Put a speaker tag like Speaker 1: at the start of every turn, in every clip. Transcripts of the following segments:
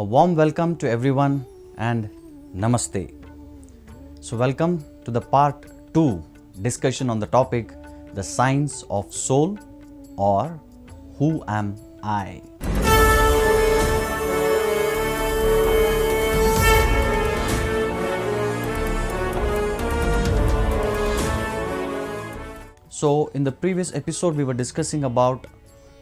Speaker 1: A warm welcome to everyone and namaste. So, welcome to the part 2 discussion on the topic the science of soul or who am I. So, in the previous episode, we were discussing about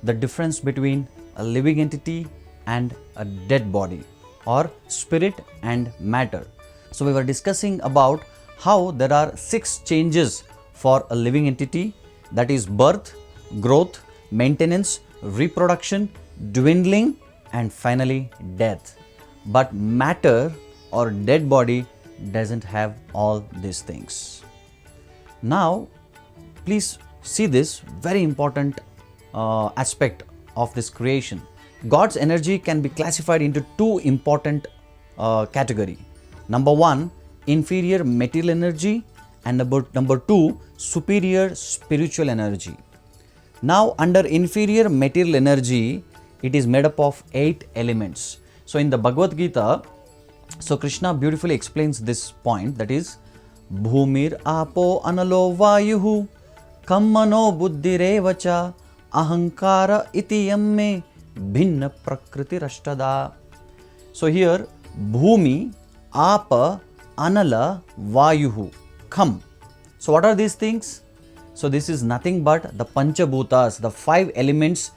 Speaker 1: the difference between a living entity and a dead body, or spirit and matter. So, we were discussing about how there are 6 changes for a living entity, that is birth, growth, maintenance, reproduction, dwindling, and finally death. But matter or dead body doesn't have all these things. Now, please see this very important aspect of this creation. God's energy can be classified into 2 important categories. Number 1, inferior material energy, and number 2, superior spiritual energy. Now, under inferior material energy, it is made up of 8 elements. So, in the Bhagavad Gita, Krishna beautifully explains this point, that is, Bhumir apo analo vayuhu kammano buddhirevacha ahankara iti yamme bhinna prakriti rashtada. So here Bhumi, Apa, Anala, Vayuhu, Kham. So what are these things? So this is nothing but the Panchabhutas, the 5 elements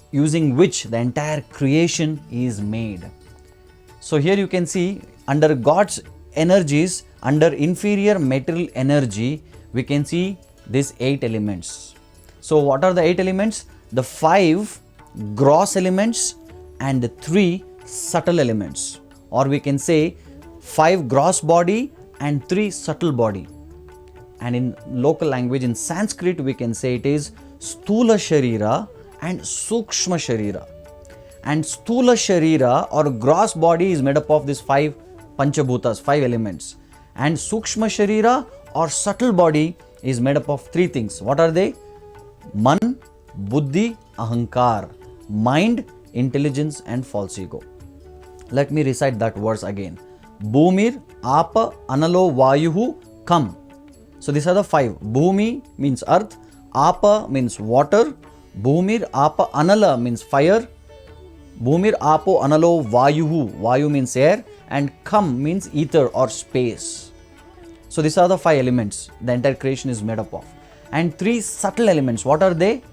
Speaker 1: using which the entire creation is made. So here you can see under God's energies, under inferior material energy, we can see these 8 elements. So what are the 8 elements? The 5 gross elements and the 3 subtle elements, or we can say 5 gross body and 3 subtle body. And in local language, in Sanskrit, we can say it is Sthula Sharira and Sukshma Sharira. And Sthula Sharira or gross body is made up of these 5 Panchabhutas, 5 elements. And Sukshma Sharira or subtle body is made up of 3 things. What are they? Man, Buddhi, Ahankar. Mind, intelligence, and false ego. Let me recite that verse again. Bhumir, Apa, Analo, Vayuhu, Kam. So these are the 5. Bhumi means earth, Apa means water, Bhumir, Apa, Anala means fire, Bhumir, Apo, Analo, Vayuhu. Vayu means air, and Kam means ether or space. So these are the 5 elements the entire creation is made up of. And 3 subtle elements. What are they?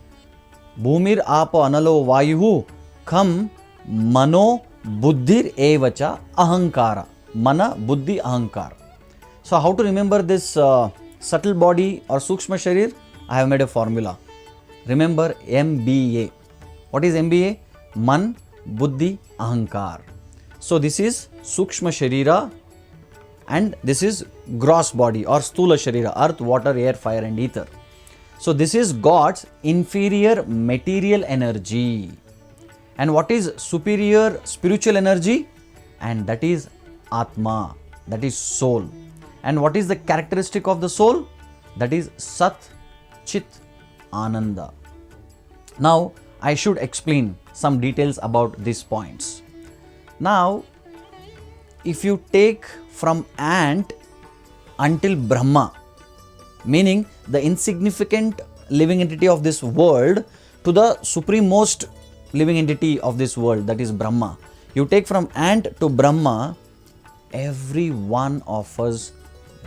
Speaker 1: Bhumir, Apo, Analo, Vayuhu, Kham, Mano, Buddhir, Evacha, Ahankara. Mana, Buddhi, Ahankar. So how to remember this subtle body or Sukshma Sharir? I have made a formula. Remember MBA. What is MBA? Man, Buddhi, Ahankar. So this is Sukshma Sharira and this is gross body or Sthula Sharira, earth, water, air, fire and ether. So this is God's inferior material energy. And what is superior spiritual energy? And that is Atma, that is soul. And what is the characteristic of the soul? That is Sat, Chit, Ananda. Now I should explain some details about these points. Now, if you take from ant until Brahma, meaning the insignificant living entity of this world, to the supremost living entity of this world, that is Brahma. You take from ant to Brahma, every one of us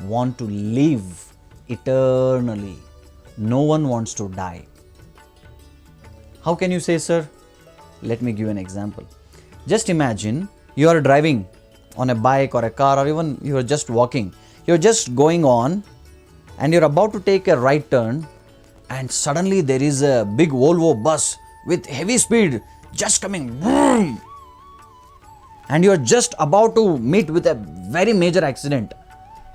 Speaker 1: want to live eternally. No one wants to die. How can you say, sir? Let me give an example. Just imagine you are driving on a bike or a car, or even you are just walking. You are just going on and you are about to take a right turn, and suddenly there is a big Volvo bus with heavy speed just coming, boom, and you are just about to meet with a very major accident.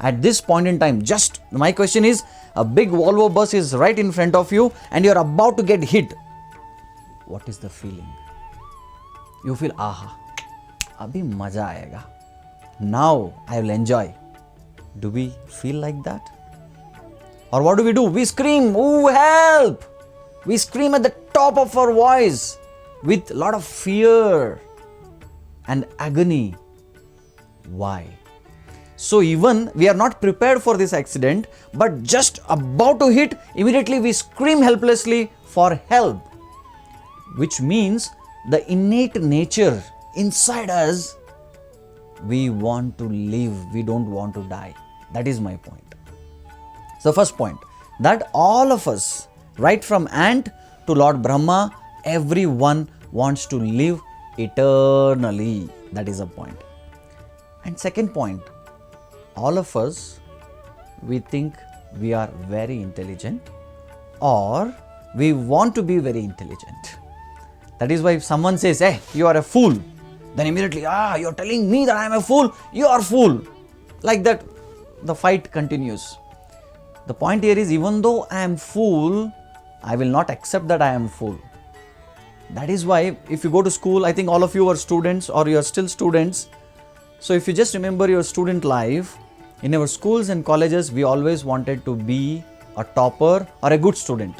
Speaker 1: At this point in time, just my question is, a big Volvo bus is right in front of you and you are about to get hit. What is the feeling? You feel, aha, abhi maza aayega. Now I will enjoy. Do we feel like that? Or what do? We scream, oh help! We scream at the top of our voice with a lot of fear. and agony. Why? So even we are not prepared for this accident, but just about to hit, immediately we scream helplessly for help, which means the innate nature inside us, we want to live, we don't want to die. That is my point. So first point, that all of us, right from ant to Lord Brahma, everyone wants to live eternally. That is a point. And second point, all of us, we think we are very intelligent, or we want to be very intelligent. That is why if someone says, hey, you are a fool, then immediately, you're telling me that I am a fool, you are a fool. Like that, the fight continues. The point here is, even though I am fool, I will not accept that I am fool. That is why if you go to school, I think all of you are students or you are still students. So if you just remember your student life, in our schools and colleges, we always wanted to be a topper or a good student.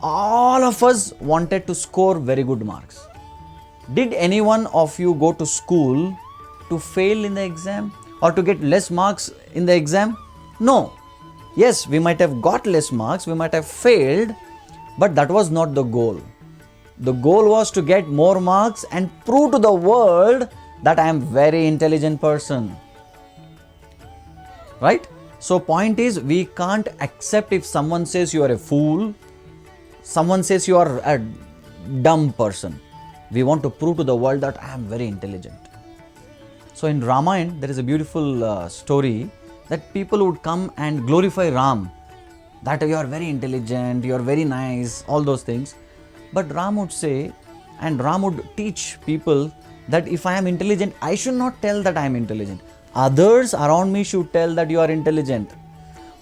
Speaker 1: All of us wanted to score very good marks. Did any one of you go to school to fail in the exam or to get less marks in the exam? No. Yes, we might have got less marks, we might have failed, but that was not the goal. The goal was to get more marks and prove to the world that I am very intelligent person. Right? So point is, we can't accept if someone says you are a fool, someone says you are a dumb person. We want to prove to the world that I am very intelligent. So in Ramayana, there is a beautiful story that people would come and glorify Ram, that you are very intelligent, you are very nice, all those things. But Ram would say, and Ram would teach people that if I am intelligent, I should not tell that I am intelligent. Others around me should tell that you are intelligent.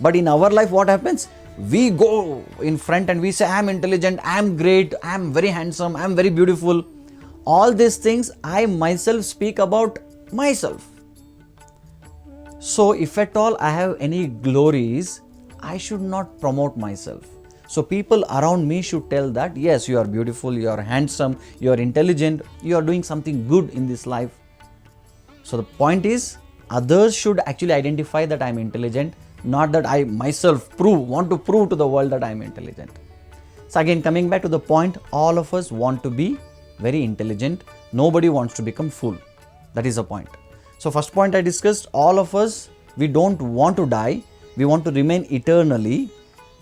Speaker 1: But in our life, what happens? We go in front and we say, I am intelligent, I am great, I am very handsome, I am very beautiful. All these things I myself speak about myself. So if at all I have any glories, I should not promote myself. So people around me should tell that, yes, you are beautiful, you are handsome, you are intelligent, you are doing something good in this life. So the point is, others should actually identify that I am intelligent, not that I myself want to prove to the world that I am intelligent. So again, coming back to the point, all of us want to be very intelligent. Nobody wants to become fool. That is the point. So first point I discussed, all of us, we don't want to die. We want to remain eternally.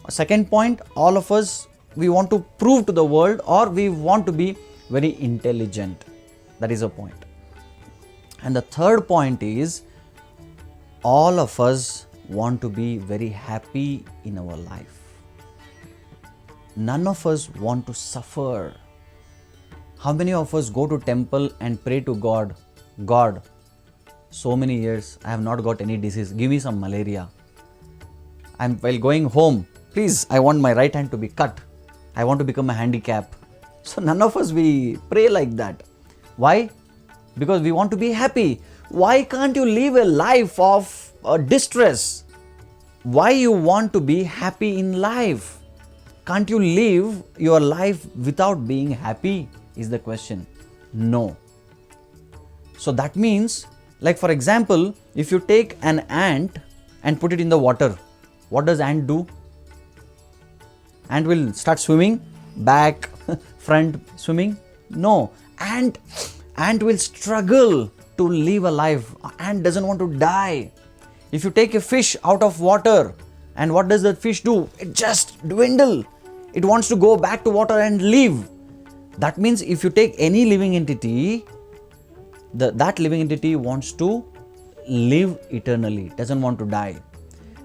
Speaker 1: Second point, all of us, we want to prove to the world, or we want to be very intelligent. That is a point. And the third point is, all of us want to be very happy in our life. None of us want to suffer. How many of us go to temple and pray to God, God, so many years I have not got any disease, give me some malaria. And while going home, please, I want my right hand to be cut. I want to become a handicap. So none of us, we pray like that. Why? Because we want to be happy. Why can't you live a life of distress? Why you want to be happy in life? Can't you live your life without being happy is the question. No. So that means, like for example, if you take an ant and put it in the water, what does ant do? Ant will start swimming, back, front swimming? No. Ant will struggle to live a life. Ant doesn't want to die. If you take a fish out of water, and what does that fish do? It just dwindle. It wants to go back to water and live. That means if you take any living entity, that living entity wants to live eternally, doesn't want to die.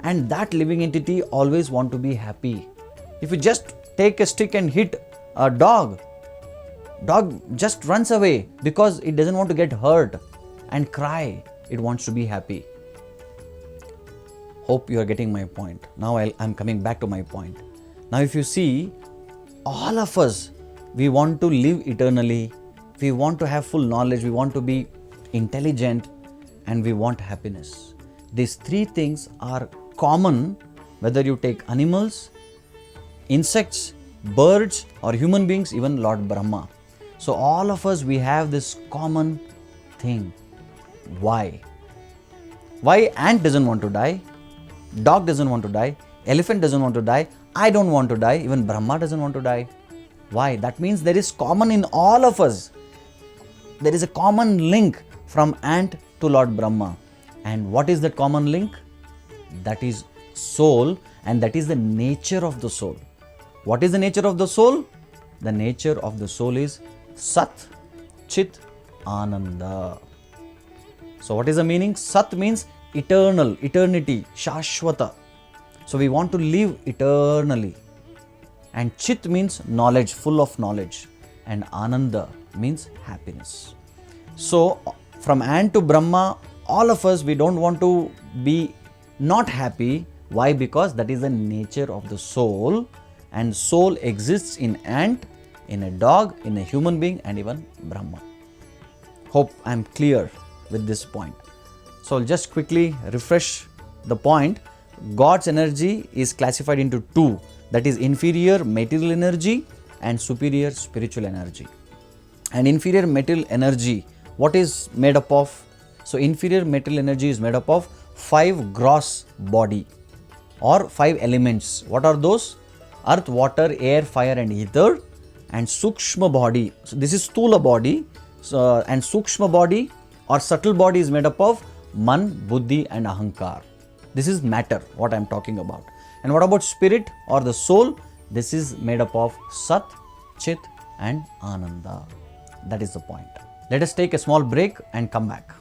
Speaker 1: And that living entity always want to be happy. If you just take a stick and hit a dog just runs away because it doesn't want to get hurt and cry. It wants to be happy. Hope you are getting my point. Now I'm coming back to my point. Now if you see, all of us, we want to live eternally. We want to have full knowledge. We want to be intelligent, and we want happiness. These three things are common whether you take animals, insects, birds, or human beings, even Lord Brahma. So all of us, we have this common thing. Why? Why ant doesn't want to die? Dog doesn't want to die. Elephant doesn't want to die. I don't want to die. Even Brahma doesn't want to die. Why? That means there is common in all of us. There is a common link from ant to Lord Brahma. And what is that common link? That is soul, and that is the nature of the soul. What is the nature of the soul? The nature of the soul is Sat, Chit, Ananda. So what is the meaning? Sat means eternal, eternity, Shashwata. So we want to live eternally. And Chit means knowledge, full of knowledge. And Ananda means happiness. So from ant to Brahma, all of us, we don't want to be not happy. Why? Because that is the nature of the soul, and soul exists in ant, in a dog, in a human being, and even Brahma. Hope I am clear with this point. So I'll just quickly refresh the point. God's energy is classified into two, that is inferior material energy and superior spiritual energy. And inferior material energy, what is made up of? So inferior material energy is made up of 5 gross body or 5 elements. What are those? Earth, water, air, fire and ether. And Sukshma body, so this is Sthula body, and Sukshma body or subtle body is made up of Man, Buddhi and Ahankar. This is matter, what I am talking about. And what about spirit or the soul? This is made up of Sat, Chit and Ananda. That is the point. Let us take a small break and come back.